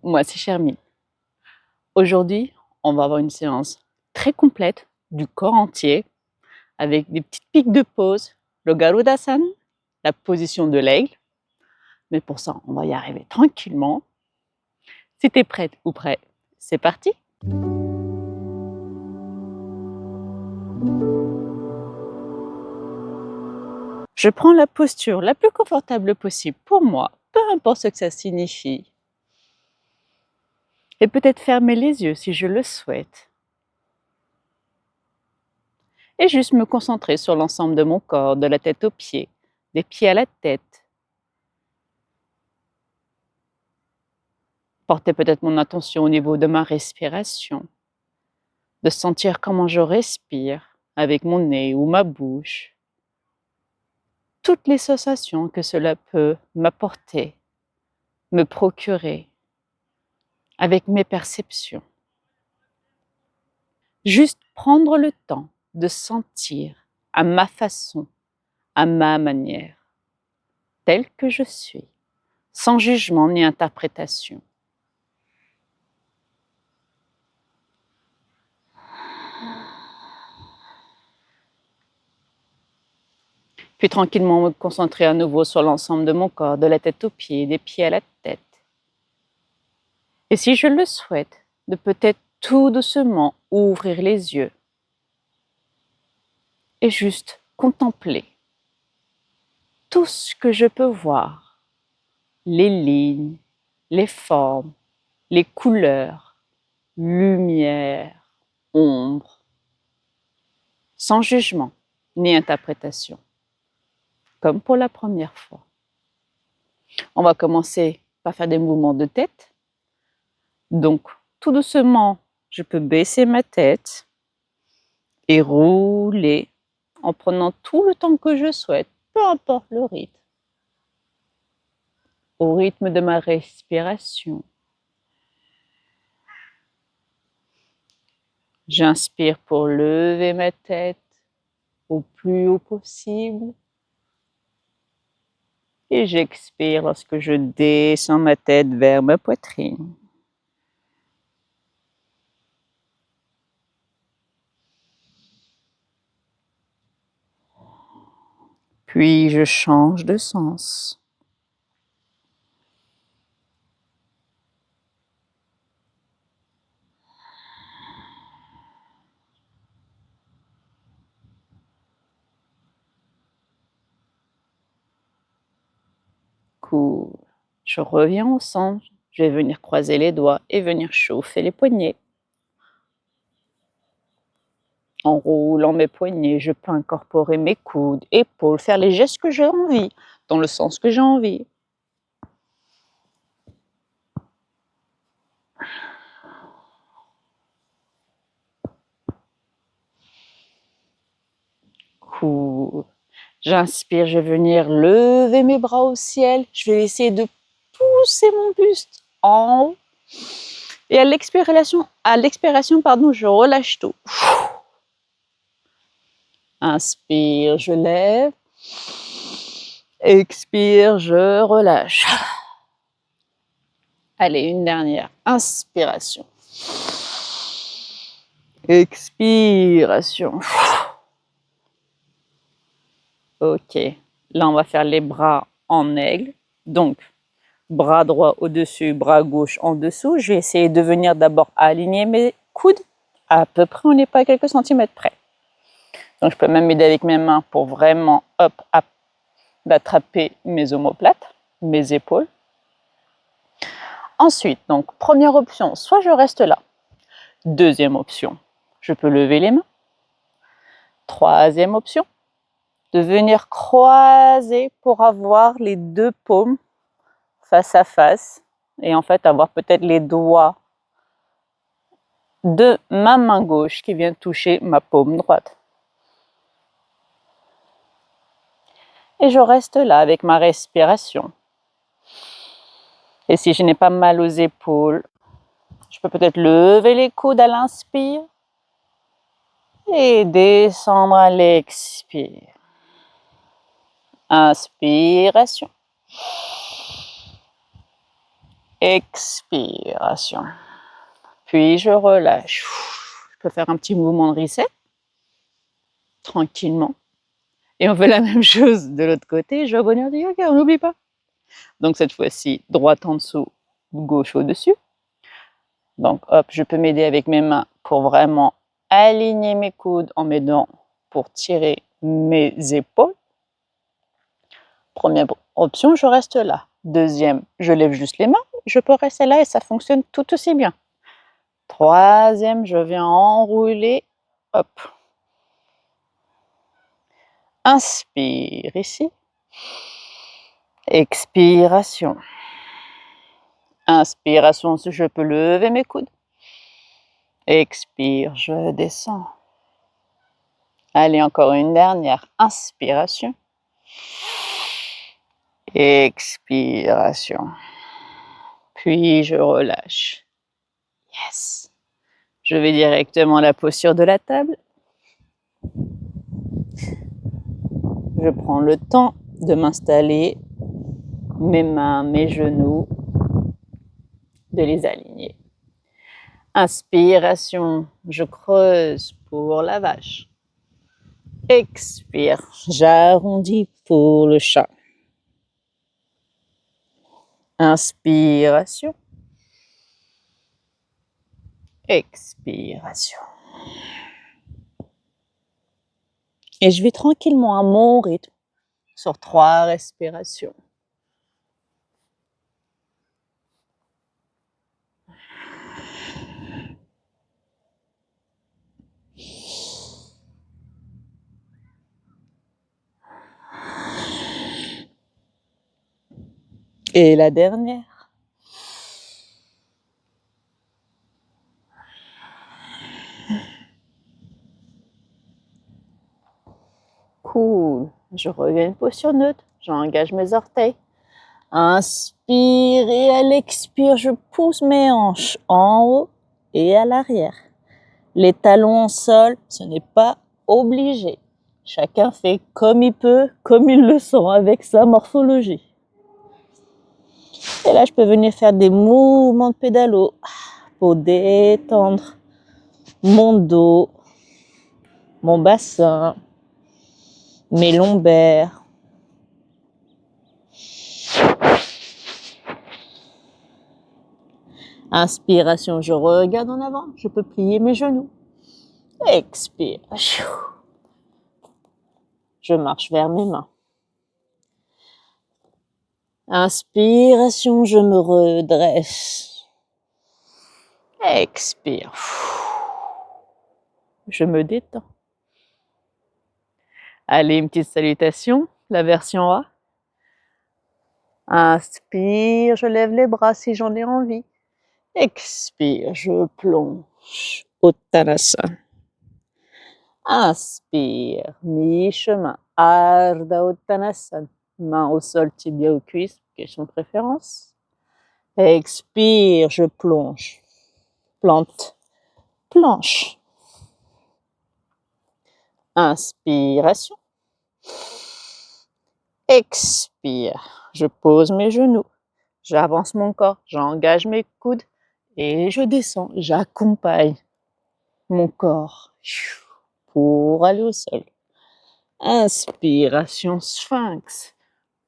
moi c'est Chermine. Aujourd'hui, on va avoir une séance très complète du corps entier avec des petites piques de pause, le Garudasana, la position de l'aigle. Mais pour ça, on va y arriver tranquillement. Si tu es prête ou prêt, c'est parti. Je prends la posture la plus confortable possible pour moi, peu importe ce que ça signifie. Et peut-être fermer les yeux si je le souhaite. Et juste me concentrer sur l'ensemble de mon corps, de la tête aux pieds, des pieds à la tête. Porter peut-être mon attention au niveau de ma respiration, de sentir comment je respire avec mon nez ou ma bouche. Toutes les sensations que cela peut m'apporter, me procurer, avec mes perceptions. Juste prendre le temps de sentir à ma façon, à ma manière, telle que je suis, sans jugement ni interprétation. Puis tranquillement me concentrer à nouveau sur l'ensemble de mon corps, de la tête aux pieds, des pieds à la tête. Et si je le souhaite, de peut-être tout doucement ouvrir les yeux et juste contempler tout ce que je peux voir, les lignes, les formes, les couleurs, lumière, ombre, sans jugement ni interprétation, comme pour la première fois. On va commencer par faire des mouvements de tête. Donc, tout doucement, je peux baisser ma tête et rouler en prenant tout le temps que je souhaite, peu importe le rythme, au rythme de ma respiration. J'inspire pour lever ma tête au plus haut possible et j'expire lorsque je descends ma tête vers ma poitrine. Puis je change de sens. Cool. Je reviens au centre. Je vais venir croiser les doigts et venir chauffer les poignets. En roulant mes poignets, je peux incorporer mes coudes, épaules, faire les gestes que j'ai envie, dans le sens que j'ai envie. Cool. J'inspire, je vais venir lever mes bras au ciel. Je vais essayer de pousser mon buste en haut. Et à l'expiration, je relâche tout. Inspire, je lève. Expire, je relâche. Allez, une dernière. Inspiration. Expiration. Ok. Là, on va faire les bras en aigle. Donc, bras droit au-dessus, bras gauche en dessous. Je vais essayer de venir d'abord aligner mes coudes. À peu près, on n'est pas à quelques centimètres près. Donc, je peux même m'aider avec mes mains pour vraiment, d'attraper mes omoplates, mes épaules. Ensuite, donc, première option, soit je reste là. Deuxième option, je peux lever les mains. Troisième option, de venir croiser pour avoir les deux paumes face à face et en fait avoir peut-être les doigts de ma main gauche qui vient toucher ma paume droite. Et je reste là avec ma respiration. Et si je n'ai pas mal aux épaules, je peux peut-être lever les coudes à l'inspire et descendre à l'expire. Inspiration. expiration. Puis je relâche. Je peux faire un petit mouvement de reset, tranquillement. Et on fait la même chose de l'autre côté. Je vais au bonheur du yoga, on n'oublie pas. Donc cette fois-ci, droite en dessous, gauche au-dessus. Donc hop, je peux m'aider avec mes mains pour vraiment aligner mes coudes en m'aidant pour tirer mes épaules. Première option, je reste là. Deuxième, je lève juste les mains. Je peux rester là et ça fonctionne tout aussi bien. Troisième, je viens enrouler. Hop. Inspire ici. Expiration. Inspiration, je peux lever mes coudes. Expire, je descends. Allez, encore une dernière. Inspiration. Expiration. Puis je relâche. Yes. Je vais directement à la posture de la table. Je prends le temps de m'installer, mes mains, mes genoux, de les aligner. Inspiration, je creuse pour la vache. Expire, j'arrondis pour le chat. Inspiration. Expiration. Et je vais tranquillement à mon rythme sur 3 respirations. Et la dernière. Cool. Je reviens à une posture neutre. J'engage mes orteils. Inspire et à l'expire, je pousse mes hanches en haut et à l'arrière. Les talons au sol, ce n'est pas obligé. Chacun fait comme il peut, comme il le sent avec sa morphologie. Et là, je peux venir faire des mouvements de pédalo pour détendre mon dos, mon bassin, mes lombaires. Inspiration, je regarde en avant, je peux plier mes genoux. Expire. Je marche vers mes mains. Inspiration, je me redresse. Expire. Je me détends. Allez, une petite salutation, la version A. Inspire, je lève les bras si j'en ai envie. Expire, je plonge. Uttanasana. Inspire, mi-chemin. Ardha Uttanasana. Main au sol, tibia aux cuisses, question de préférence. Expire, je plonge. Plante, planche. Inspiration. Expire, je pose mes genoux. J'avance mon corps, j'engage mes coudes et je descends. J'accompagne mon corps pour aller au sol. Inspiration, sphinx.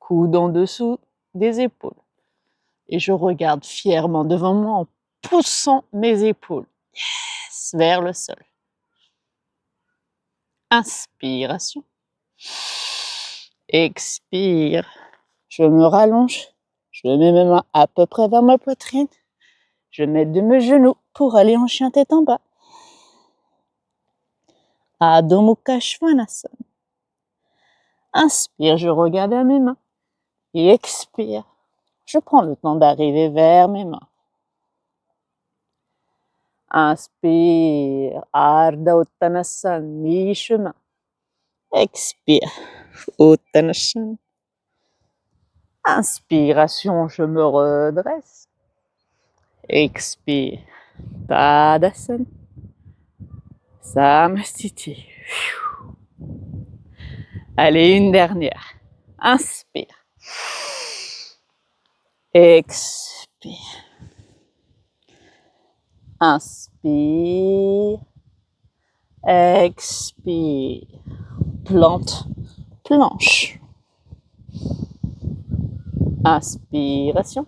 Coude en dessous des épaules. Et je regarde fièrement devant moi en poussant mes épaules vers le sol. Inspiration. Expire. Je me rallonge. Je mets mes mains à peu près vers ma poitrine. Je mets de mes genoux pour aller en chien tête en bas. Adho Mukha Svanasana. Inspire, je regarde vers mes mains. Et expire. Je prends le temps d'arriver vers mes mains. Inspire, Ardha Uttanasana, mi-chemin. Expire, Uttanasana. Inspiration, je me redresse. Expire, Tadasana. Samastiti. Allez, une dernière. Inspire. Expire. Inspire. Expire. Plante, planche. Inspiration.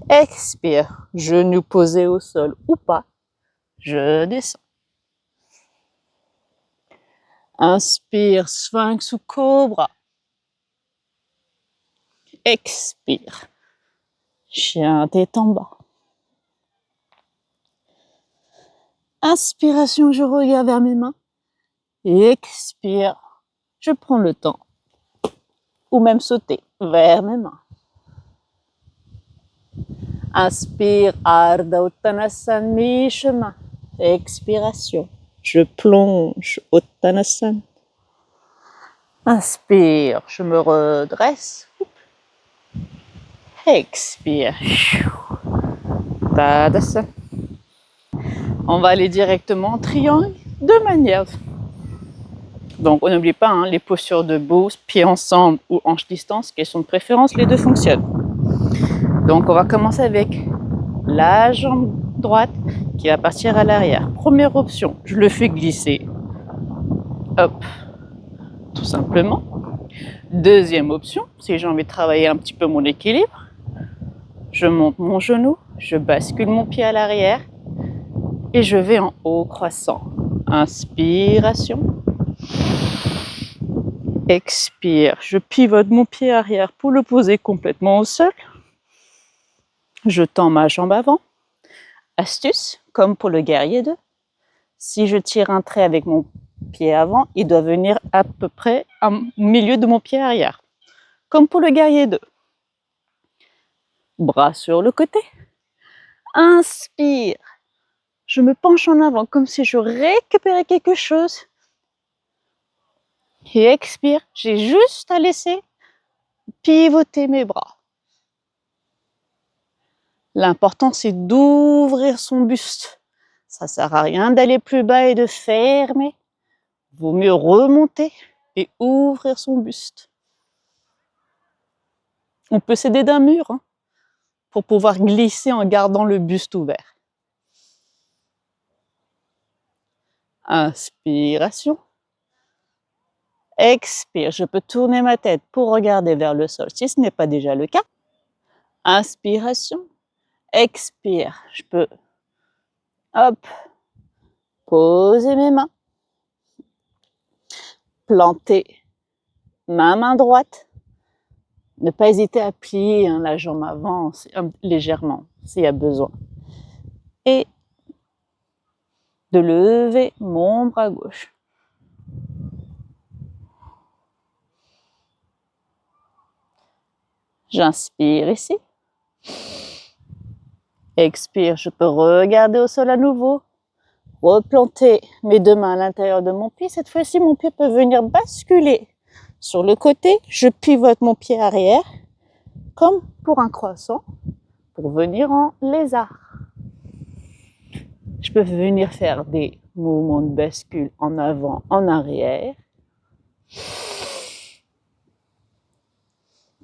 Expire. Genou posé au sol ou pas. Je descends. Inspire, sphinx ou cobra. Expire. Chien tête en bas. Inspiration, je regarde vers mes mains. Et expire, je prends le temps. Ou même sauter vers mes mains. Inspire, Ardha Uttanasana, mi-chemin. Expiration, je plonge Uttanasana. Inspire, je me redresse. Expire. Tadasana. On va aller directement en triangle de manière. Donc on n'oublie pas les postures debout, pieds ensemble ou hanches distance, question de préférence, les deux fonctionnent. Donc on va commencer avec la jambe droite qui va partir à l'arrière. Première option, je le fais glisser. Hop, tout simplement. Deuxième option, si j'ai envie de travailler un petit peu mon équilibre, je monte mon genou, je bascule mon pied à l'arrière et je vais en haut croissant. Inspiration. Expire, je pivote mon pied arrière pour le poser complètement au sol. Je tends ma jambe avant. Astuce, comme pour le guerrier 2. Si je tire un trait avec mon pied avant, il doit venir à peu près au milieu de mon pied arrière. Comme pour le guerrier 2. Bras sur le côté. Inspire. Je me penche en avant comme si je récupérais quelque chose. Et expire. J'ai juste à laisser pivoter mes bras. L'important, c'est d'ouvrir son buste. Ça ne sert à rien d'aller plus bas et de fermer. Il vaut mieux remonter et ouvrir son buste. On peut s'aider d'un mur pour pouvoir glisser en gardant le buste ouvert. Inspiration. Expire. Je peux tourner ma tête pour regarder vers le sol si ce n'est pas déjà le cas. Inspiration. Expire. Je peux poser mes mains. Planter ma main droite. Ne pas hésiter à plier la jambe avant légèrement s'il y a besoin. Et de lever mon bras gauche. J'inspire ici. Expire, je peux regarder au sol à nouveau. Replanter mes deux mains à l'intérieur de mon pied. Cette fois-ci, mon pied peut venir basculer sur le côté. Je pivote mon pied arrière, comme pour un croissant, pour venir en lézard. Je peux venir faire des mouvements de bascule en avant, en arrière.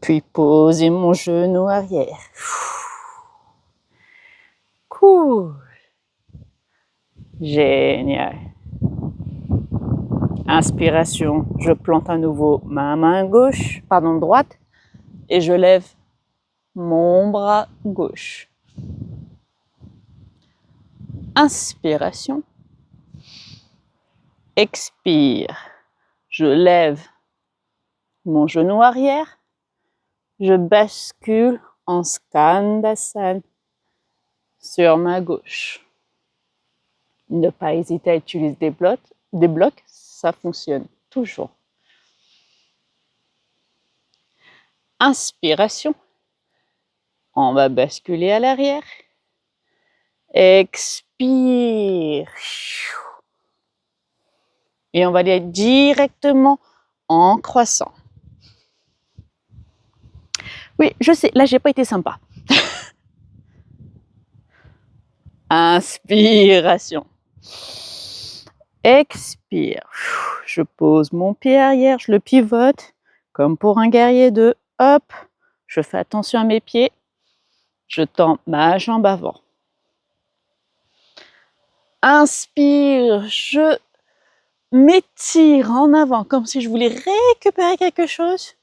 Puis poser mon genou arrière. Cool. Génial. Inspiration, je plante à nouveau ma main droite, et je lève mon bras gauche. Inspiration. Expire. Je lève mon genou arrière. Je bascule en Skandasana sur ma gauche. Ne pas hésiter à utiliser des blocs, ça fonctionne toujours. Inspiration. On va basculer à l'arrière. Expire. Et on va aller directement en croissant. Oui, je sais, là, j'ai pas été sympa. Inspiration. Expire. Je pose mon pied arrière, je le pivote, comme pour un guerrier 2. Hop, je fais attention à mes pieds. Je tends ma jambe avant. Inspire, je m'étire en avant comme si je voulais récupérer quelque chose.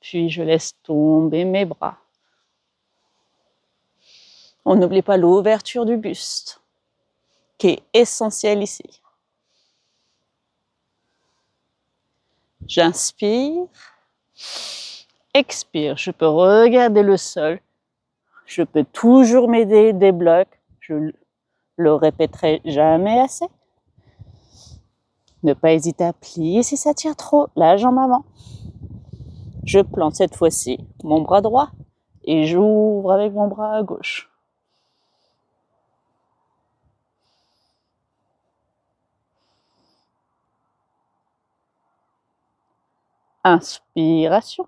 Puis je laisse tomber mes bras. On n'oublie pas l'ouverture du buste, qui est essentielle ici. J'inspire, expire. Je peux regarder le sol. Je peux toujours m'aider des blocs. Je le répéterai jamais assez. Ne pas hésiter à plier si ça tire trop la jambe avant. Je plante cette fois-ci mon bras droit et j'ouvre avec mon bras gauche. Inspiration.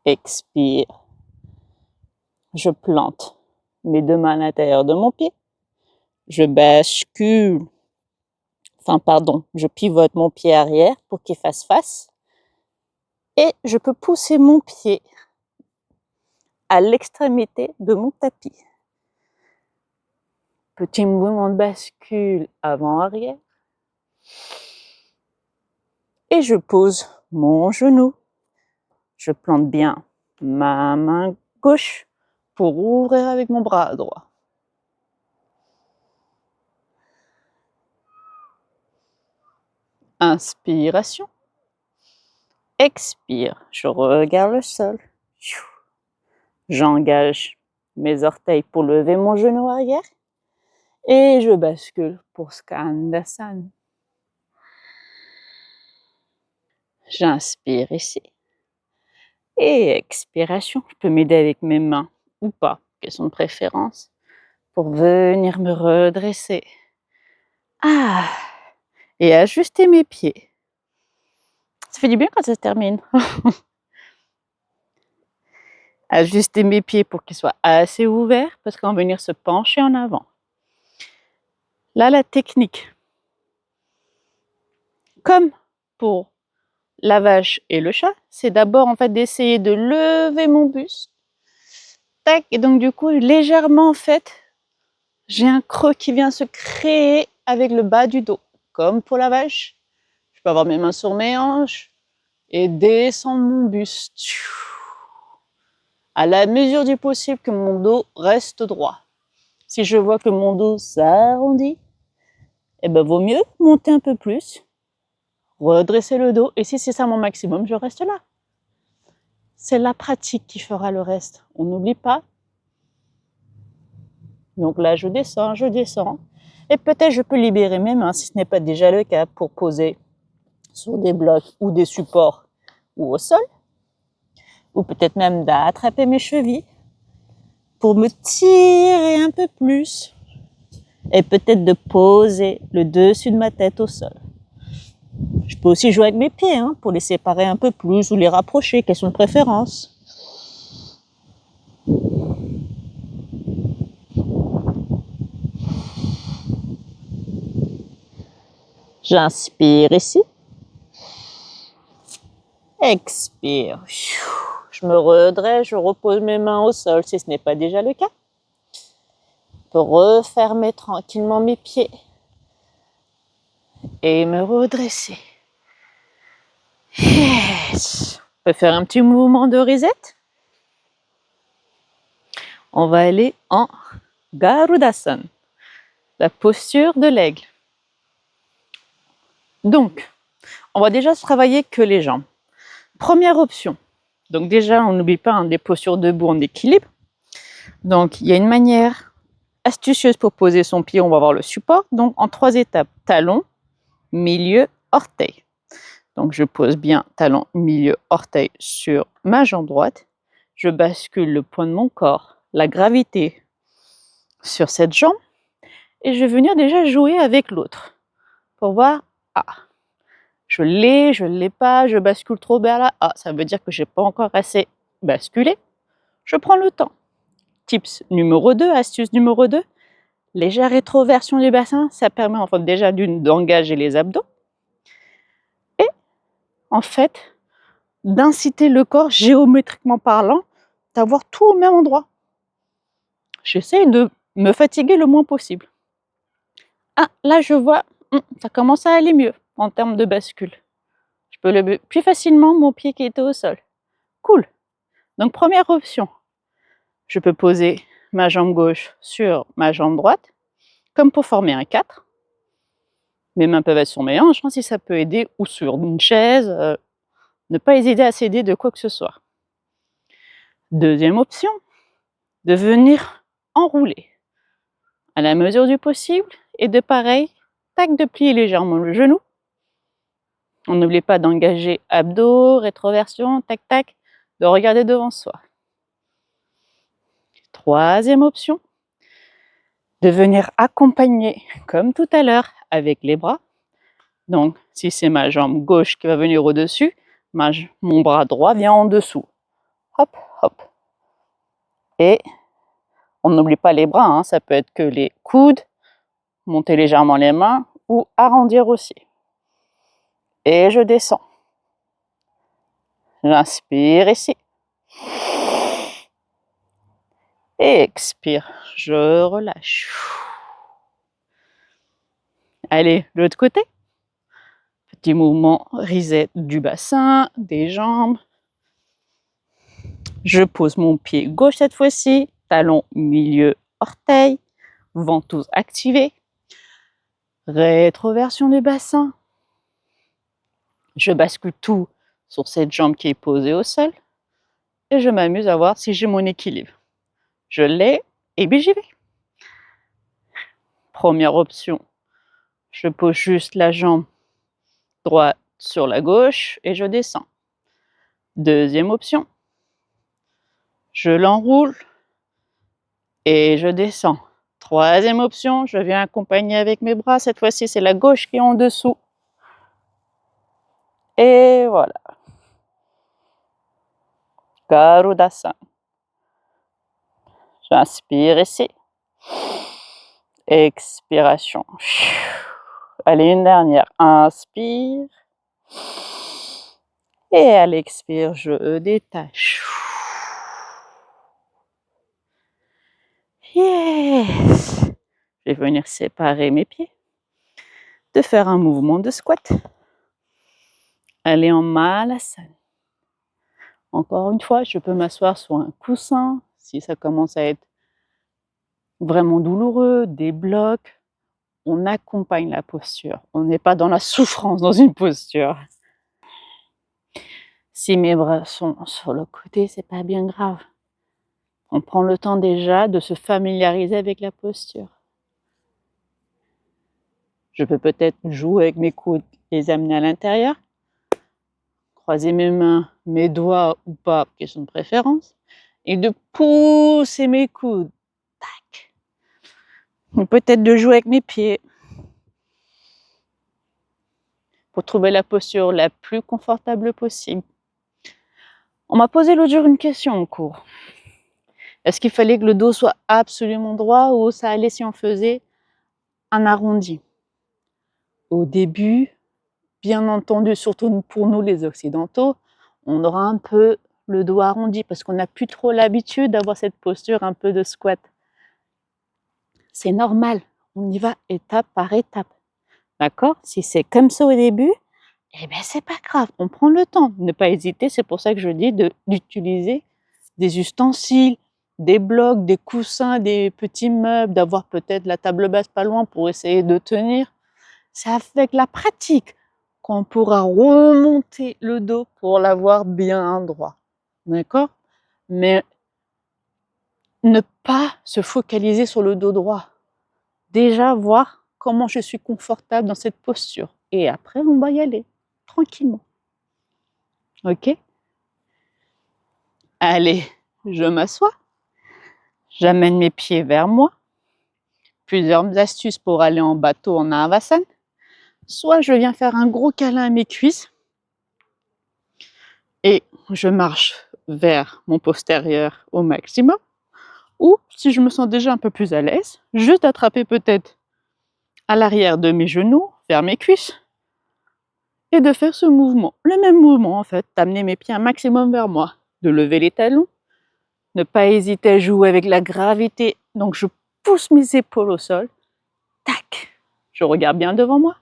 Expire. Je plante mes deux mains à l'intérieur de mon pied. Je bascule. Je pivote mon pied arrière pour qu'il fasse face. Et je peux pousser mon pied à l'extrémité de mon tapis. Petit mouvement de bascule avant-arrière. Et je pose mon genou. Je plante bien ma main gauche pour ouvrir avec mon bras droit. Inspiration. Expire. Je regarde le sol. J'engage mes orteils pour lever mon genou arrière. Et je bascule pour Skandasana. J'inspire ici. Et expiration. Je peux m'aider avec mes mains ou pas, question de préférence, pour venir me redresser. Et ajuster mes pieds. Ça fait du bien quand ça se termine. Ajuster mes pieds pour qu'ils soient assez ouverts parce qu'on va venir se pencher en avant. Là, la technique. Comme pour la vache et le chat, c'est d'abord en fait d'essayer de lever mon buste. Tac, et donc du coup, légèrement en fait, j'ai un creux qui vient se créer avec le bas du dos. Comme pour la vache, je peux avoir mes mains sur mes hanches et descendre mon buste. À la mesure du possible que mon dos reste droit. Si je vois que mon dos s'arrondit, vaut mieux monter un peu plus, redresser le dos, et si c'est ça mon maximum, je reste là. C'est la pratique qui fera le reste. On n'oublie pas. Donc là, je descends, et peut-être je peux libérer mes mains, si ce n'est pas déjà le cas, pour poser sur des blocs ou des supports ou au sol, ou peut-être même d'attraper mes chevilles pour me tirer un peu plus et peut-être de poser le dessus de ma tête au sol. Je peux aussi jouer avec mes pieds pour les séparer un peu plus ou les rapprocher, question de préférence. J'inspire ici. Expire. Je me redresse, je repose mes mains au sol si ce n'est pas déjà le cas. Je peux refermer tranquillement mes pieds et me redresser. Yes. On peut faire un petit mouvement de reset. On va aller en Garudasana, la posture de l'aigle. Donc, on va déjà se travailler que les jambes. Première option. Donc déjà, on n'oublie pas des postures debout en équilibre. Donc, il y a une manière astucieuse pour poser son pied. On va avoir le support. Donc, en 3 étapes. Talon, milieu, orteil. Donc, je pose bien talon, milieu, orteil sur ma jambe droite. Je bascule le poids de mon corps, la gravité sur cette jambe. Et je vais venir déjà jouer avec l'autre pour voir, je l'ai pas, je bascule trop vers là. Ça veut dire que je n'ai pas encore assez basculé. Je prends le temps. Tips numéro 2, astuce numéro 2, légère rétroversion du bassin. Ça permet en fait déjà d'engager les abdos. Et en fait, d'inciter le corps, géométriquement parlant, d'avoir tout au même endroit. J'essaie de me fatiguer le moins possible. Ah, là je vois, ça commence à aller mieux en termes de bascule. Je peux lever plus facilement mon pied qui était au sol. Cool. Donc première option, je peux poser ma jambe gauche sur ma jambe droite, comme pour former un 4. Mes mains peuvent être sur mes hanches, si ça peut aider, ou sur une chaise. Ne pas hésiter à s'aider de quoi que ce soit. Deuxième option, de venir enrouler à la mesure du possible et de pareil, tac, de plier légèrement le genou. On n'oublie pas d'engager abdos, rétroversion, tac, tac, de regarder devant soi. Troisième option, de venir accompagner, comme tout à l'heure, avec les bras. Donc, si c'est ma jambe gauche qui va venir au-dessus, mon bras droit vient en dessous. Hop, hop. Et on n'oublie pas les bras, ça peut être que les coudes, monter légèrement les mains ou arrondir aussi. Et je descends. J'inspire ici. Et expire, je relâche. Allez, de l'autre côté. Petit mouvement reset du bassin, des jambes. Je pose mon pied gauche cette fois-ci, talon milieu orteil, ventouse activée. Rétroversion du bassin. Je bascule tout sur cette jambe qui est posée au sol et je m'amuse à voir si j'ai mon équilibre. Je l'ai et bien j'y vais. Première option, je pose juste la jambe droite sur la gauche et je descends. Deuxième option, je l'enroule et je descends. Troisième option, je viens accompagner avec mes bras. Cette fois-ci, c'est la gauche qui est en dessous. Et voilà. Garudasana. J'inspire ici. Expiration. Allez, une dernière. Inspire. Et à l'expire, je détache. Yes. Je vais venir séparer mes pieds. De faire un mouvement de squat. Aller en malasana. Encore une fois, je peux m'asseoir sur un coussin si ça commence à être vraiment douloureux, des blocs. On accompagne la posture. On n'est pas dans la souffrance dans une posture. Si mes bras sont sur le côté, c'est pas bien grave. On prend le temps déjà de se familiariser avec la posture. Je peux peut-être jouer avec mes coudes, les amener à l'intérieur, croiser mes mains, mes doigts ou pas, question de préférence, et de pousser mes coudes. Tac. Ou peut-être de jouer avec mes pieds pour trouver la posture la plus confortable possible. On m'a posé l'autre jour une question en cours. Est-ce qu'il fallait que le dos soit absolument droit ou ça allait si on faisait un arrondi? Au début, bien entendu, surtout pour nous les occidentaux, on aura un peu le dos arrondi parce qu'on n'a plus trop l'habitude d'avoir cette posture un peu de squat. C'est normal, on y va étape par étape. D'accord? Si c'est comme ça au début, eh bien c'est pas grave, on prend le temps. Ne pas hésiter, c'est pour ça que je dis d'utiliser des ustensiles, des blocs, des coussins, des petits meubles, d'avoir peut-être la table basse pas loin pour essayer de tenir. C'est avec la pratique qu'on pourra remonter le dos pour l'avoir bien droit. D'accord? Mais ne pas se focaliser sur le dos droit. Déjà voir comment je suis confortable dans cette posture. Et après, on va y aller, tranquillement. Ok? Allez, je m'assois. J'amène mes pieds vers moi. Plusieurs astuces pour aller en bateau en Havasana. Soit je viens faire un gros câlin à mes cuisses et je marche vers mon postérieur au maximum. Ou si je me sens déjà un peu plus à l'aise, juste attraper peut-être à l'arrière de mes genoux, vers mes cuisses et de faire ce mouvement. Le même mouvement en fait, d'amener mes pieds un maximum vers moi, de lever les talons, ne pas hésiter à jouer avec la gravité. Donc je pousse mes épaules au sol, tac, Je regarde bien devant moi.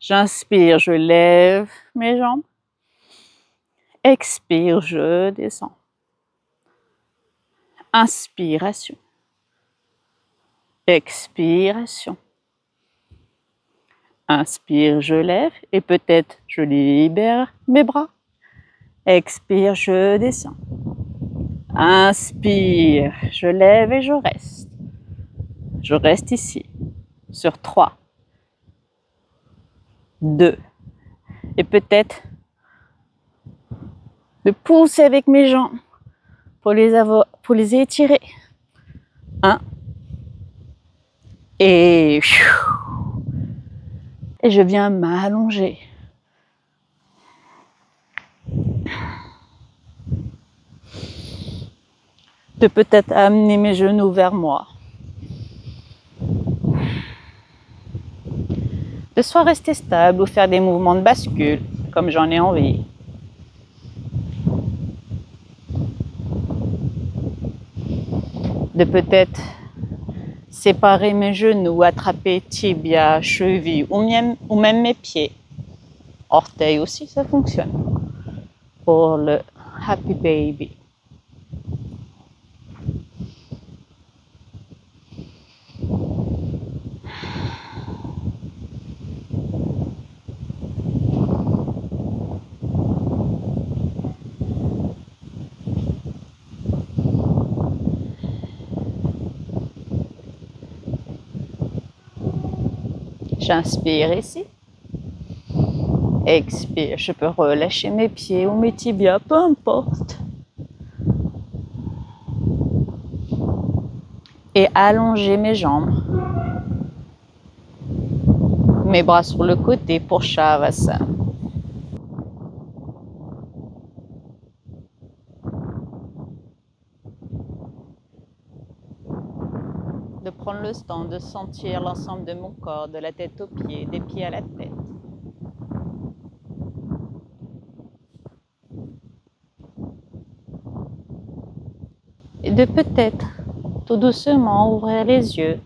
J'inspire, je lève mes jambes. Expire, je descends. Inspiration. Expiration. Inspire, je lève et peut-être je libère mes bras. Expire, je descends. Inspire, je lève et je reste. Je reste ici sur 3, 2 et peut-être de pousser avec mes jambes pour les étirer. 1 et je viens m'allonger. De peut-être amener mes genoux vers moi. De soit rester stable ou faire des mouvements de bascule comme j'en ai envie. De peut-être séparer mes genoux, attraper tibia, cheville ou même mes pieds. Orteils aussi, ça fonctionne. Pour le happy baby. J'inspire ici. Expire, je peux relâcher mes pieds ou mes tibias, peu importe. Et allonger mes jambes. Mes bras sur le côté pour Shavasana. De prendre le temps de sentir l'ensemble de mon corps, de la tête aux pieds, des pieds à la tête. Et de peut-être tout doucement ouvrir les yeux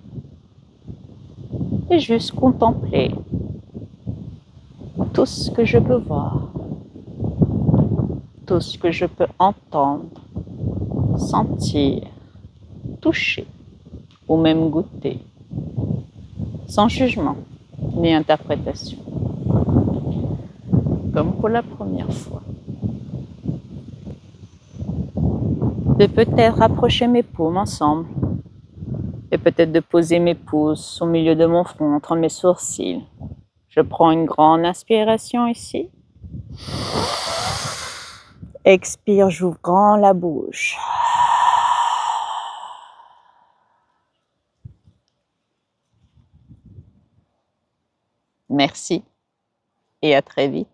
et juste contempler tout ce que je peux voir, tout ce que je peux entendre, sentir, toucher ou même goûter, sans jugement ni interprétation, comme pour la première fois. De peut-être rapprocher mes paumes ensemble et peut-être de poser mes pouces au milieu de mon front, entre mes sourcils. Je prends une grande inspiration ici. Expire, j'ouvre grand la bouche. Merci et à très vite.